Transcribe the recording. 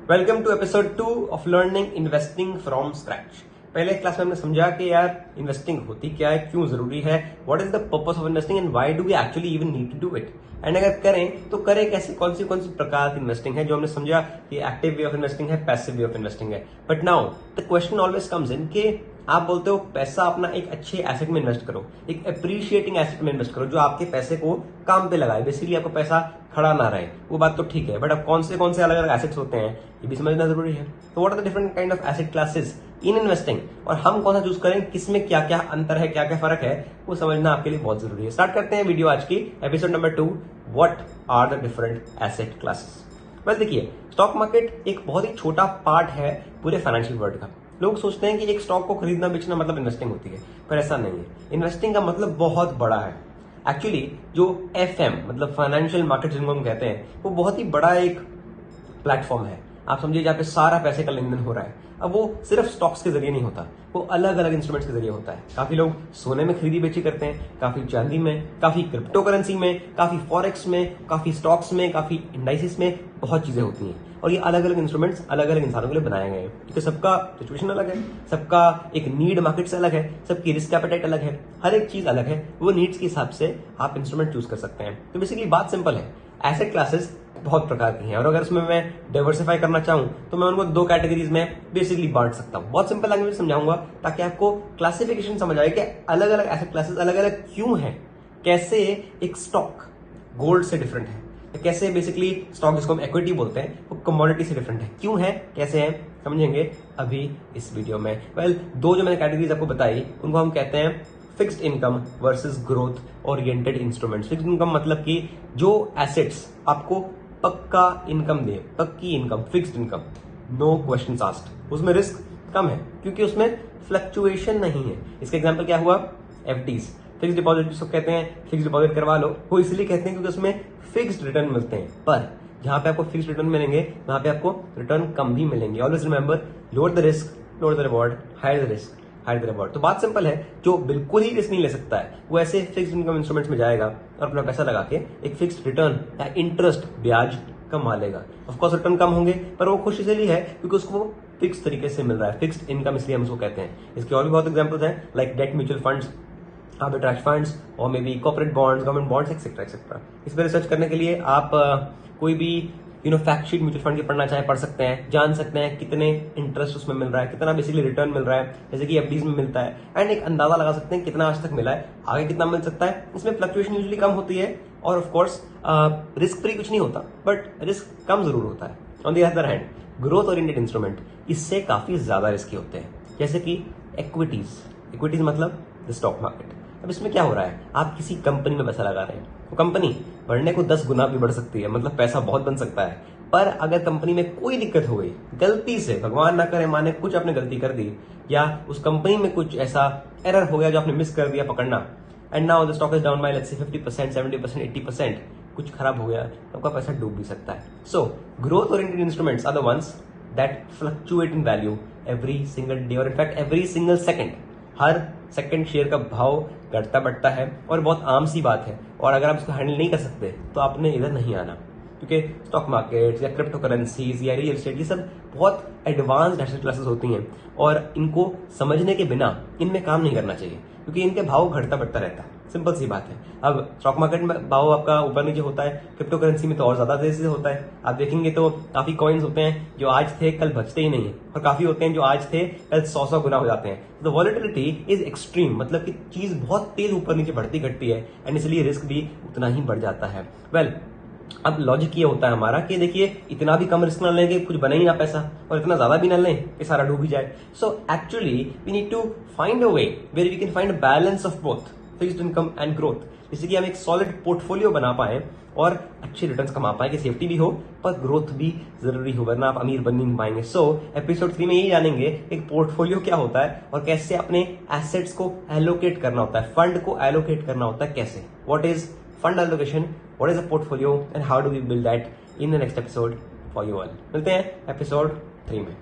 Welcome to episode 2 of learning investing from scratch. पहले class में हमने समझा कि यार इन्वेस्टिंग होती क्या है, क्यों जरूरी है, what is the purpose of investing and why do we actually even need to do it, and अगर करें तो करें कैसे, कौन सी प्रकार की इन्वेस्टिंग है। जो हमने समझा कि एक्टिव वे ऑफ इन्वेस्टिंग है, पैसिव वे ऑफ इन्वेस्टिंग है। But now the question always comes in कि आप बोलते हो पैसा अपना एक अच्छे एसेट में इन्वेस्ट करो, एक अप्रिशिएटिंग एसेट में इन्वेस्ट करो जो आपके पैसे को काम पे लगाए, बेसिकली आपका पैसा खड़ा ना रहे। वो बात तो ठीक है, बट अब कौन से अलग अलग एसेट्स होते हैं ये भी समझना जरूरी है। तो what are the different kind of asset classes in investing, और हम कौन सा चूज करें, किसमें क्या क्या अंतर है, क्या क्या फर्क है, वो समझना आपके लिए बहुत जरूरी है। स्टार्ट करते हैं वीडियो आज की episode number 2, what are the different asset classes. बस देखिए, स्टॉक मार्केट एक बहुत ही छोटा पार्ट है पूरे फाइनेंशियल वर्ल्ड का। लोग सोचते हैं कि एक स्टॉक को खरीदना बेचना मतलब इन्वेस्टिंग होती है, पर ऐसा नहीं है। इन्वेस्टिंग का मतलब बहुत बड़ा है। एक्चुअली जो एफएम मतलब फाइनेंशियल मार्केट जिनको हम कहते हैं, वो बहुत ही बड़ा एक प्लेटफॉर्म है। आप समझिए जहाँ पे सारा पैसे का लेन देन हो रहा है। अब वो सिर्फ स्टॉक्स के जरिए नहीं होता, वो अलग अलग इंस्ट्रूमेंट्स के जरिए होता है। काफी लोग सोने में खरीदी बेची करते हैं, काफी चांदी में, काफी क्रिप्टो करेंसी में, काफी फॉरेक्स में, काफी स्टॉक्स में, काफी इंडाइसिस में, बहुत चीजें होती हैं। और ये अलग अलग इंस्ट्रूमेंट्स अलग अलग इंसानों के लिए बनाए गए हैं, क्योंकि सबका सिचुएशन अलग है, सबका एक नीड मार्केट से अलग है, सबकी रिस्क एपेटाइट अलग है, हर एक चीज अलग है। वो नीड्स के हिसाब से आप इंस्ट्रूमेंट चूज कर सकते हैं। तो बेसिकली बात सिंपल है, एसेट क्लासेस बहुत प्रकार की हैं, और अगर उसमें मैं डाइवर्सिफाई करना चाहूं तो मैं उनको 2 कैटेगरीज में बेसिकली बांट सकता हूं। बहुत सिंपल लैंग्वेज समझाऊंगा ताकि आपको क्लासिफिकेशन समझ आए कि अलग अलग एसेट क्लासेस अलग अलग क्यों है, कैसे एक स्टॉक गोल्ड से डिफरेंट है, कैसे बेसिकली स्टॉक जिसको हम इक्विटी बोलते हैं वो कमोडिटी से डिफरेंट है, क्यों है, कैसे है, समझेंगे अभी इस वीडियो में। वेल, 2 जो मैंने कैटेगरीज आपको बताई उनको हम कहते हैं fixed income versus growth oriented instruments. Fixed income मतलब कि जो एसेट्स आपको पक्का इनकम दे, पक्की income, fixed income, no questions asked. उसमें रिस्क कम है क्योंकि उसमें फ्लक्चुएशन नहीं है। इसका एग्जांपल क्या हुआ, एफडीज, फिक्स्ड डिपॉजिट जिसको कहते हैं, फिक्स्ड डिपॉजिट करवा लो, वो इसलिए कहते हैं क्योंकि उसमें फिक्स्ड रिटर्न मिलते हैं। पर जहां पे आपको फिक्स्ड रिटर्न मिलेंगे वहां पे आपको रिटर्न कम भी मिलेंगे। Always remember, lower the risk lower the reward, higher the risk higher the reward. तो बात सिंपल है, जो बिल्कुल ही रिस्क नहीं ले सकता है वो ऐसे फिक्स्ड इनकम इंस्ट्रूमेंट्स में जाएगा और अपना पैसा लगा के एक फिक्स्ड रिटर्न या इंटरेस्ट ब्याज कमा लेगा। ऑफकोर्स रिटर्न कम होंगे पर वो खुश इसलिए है क्योंकि उसको फिक्स तरीके से मिल रहा है, फिक्स्ड इनकम इसलिए हम उसको कहते हैं। इसके और भी बहुत एग्जांपल्स हैं, like debt mutual funds, arbitrage funds, और maybe corporate bonds, government bonds, etcetera etcetera. इस पर रिसर्च करने के लिए आप कोई भी फैक्ट शीट म्यूचुअल फंड की पढ़ना चाहे पढ़ सकते हैं, जान सकते हैं कितने इंटरेस्ट उसमें मिल रहा है, कितना बेसिकली रिटर्न मिल रहा है, जैसे कि एफडीज में मिलता है, एंड एक अंदाजा लगा सकते हैं कितना आज तक मिला है, आगे कितना मिल सकता है। इसमें फ्लक्चुएशन यूजुअली कम होती है और ऑफकोर्स रिस्क फ्री कुछ नहीं होता, बट रिस्क कम जरूर होता है। On the other hand growth oriented instrument इससे काफी ज्यादा रिस्की होते हैं, जैसे कि इक्विटीज मतलब द स्टॉक मार्केट। अब इसमें क्या हो रहा है, आप किसी कंपनी में पैसा लगा रहे हैं, तो कंपनी बढ़ने को 10 गुना भी बढ़ सकती है, मतलब पैसा बहुत बन सकता है। पर अगर कंपनी में कोई दिक्कत हो गई, गलती से, भगवान ना करे, माने कुछ आपने गलती कर दी, या उस कंपनी में कुछ ऐसा एरर हो गया जो आपने मिस कर दिया पकड़ना, and now the stock is down by let's say 50%, 70%, 80%, कुछ खराब हो गया तो आपका पैसा डूब भी सकता है। So growth oriented instruments are the ones that fluctuate in value every single day, और इनफैक्ट एवरी सिंगल सेकंड। हर सेकंड शेयर का भाव घटता बढ़ता है और बहुत आम सी बात है, और अगर आप इसको हैंडल नहीं कर सकते तो आपने इधर नहीं आना, क्योंकि स्टॉक मार्केट या क्रिप्टो करेंसीज या रियल एस्टेट ये सब बहुत एडवांस्ड एसेट क्लासेस होती हैं, और इनको समझने के बिना इनमें काम नहीं करना चाहिए क्योंकि इनके भाव घटता बढ़ता रहता है। सिंपल सी बात है। अब स्टॉक मार्केट में भाव आपका ऊपर नीचे होता है, क्रिप्टो करेंसी में तो और ज्यादा तेजी से होता है। आप देखेंगे तो काफी कॉइन्स होते हैं जो आज थे कल बचते ही नहीं है, और काफी होते हैं जो आज थे कल 100 गुना हो जाते हैं। द वॉलेटिलिटी इज एक्सट्रीम, मतलब कि चीज बहुत तेज ऊपर नीचे बढ़ती घटती है, एंड इसलिए रिस्क भी उतना ही बढ़ जाता है। वेल, अब लॉजिक ये होता है हमारा कि देखिए, इतना भी कम रिस्क ना लेंगे कुछ बने ही ना पैसा, और इतना ज्यादा भी ना लें कि सारा डूब ही जाए। So actually we need to find a way where we can find a balance of both fixed income and growth, जिससे कि हम एक सॉलिड पोर्टफोलियो बना पाए और अच्छे रिटर्न्स कमा पाए, कि सेफ्टी भी हो पर ग्रोथ भी जरूरी हो, वरना आप अमीर बन नहीं पाएंगे। सो एपिसोड 3 में यही जानेंगे एक पोर्टफोलियो क्या होता है और कैसे अपने एसेट्स को एलोकेट करना होता है, फंड को एलोकेट करना होता है कैसे, what is fund allocation, what is a portfolio, and how do we build that in the next episode for you all. मिलते हैं एपिसोड 3 में।